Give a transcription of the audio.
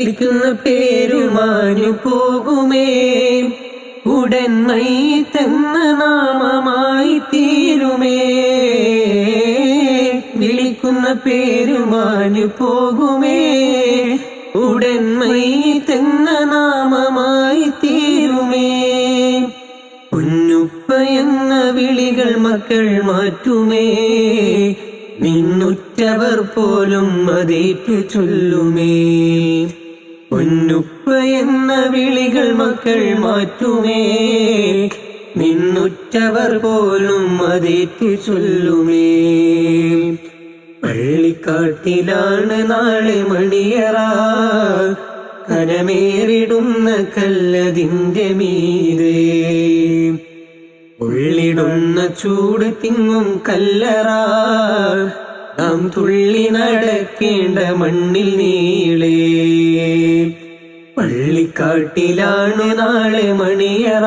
വിളിക്കുന്ന പേരുമാഞ്ഞു പോകുമേ, ഉടൻ മയ്യിത്തെന്ന നാമമായി തീരുമേ. വിളിക്കുന്ന പേരുമാഞ്ഞു പോകുമേ, ഉടൻ മയ്യിത്തെന്ന നാമമായി തീരുമേ. പൊന്നുപ്പ എന്ന വിളികൾ മക്കൾ മാറ്റുമേ, നിന്നുറ്റവർ പോലും അതേറ്റു ചൊല്ലുമേ. പൊന്നുപ്പ എന്ന വിളികൾ മക്കൾ മാറ്റുമേ, നിന്നുറ്റവർ പോലും അതേറ്റു ചൊല്ലുമേ. പള്ളിക്കാട്ടിലാണ് നാളെ മണിയറ, കരമേറിടുന്ന കല്ലതിന്റെ മീതെ. ഉള്ളിടുന്ന ചൂട് തിങ്ങും കല്ലറ, നാം തുള്ളി നടക്കേണ്ട മണ്ണിൽ നീളേ. പള്ളിക്കാട്ടിലാണ് നാളെ മണിയറ.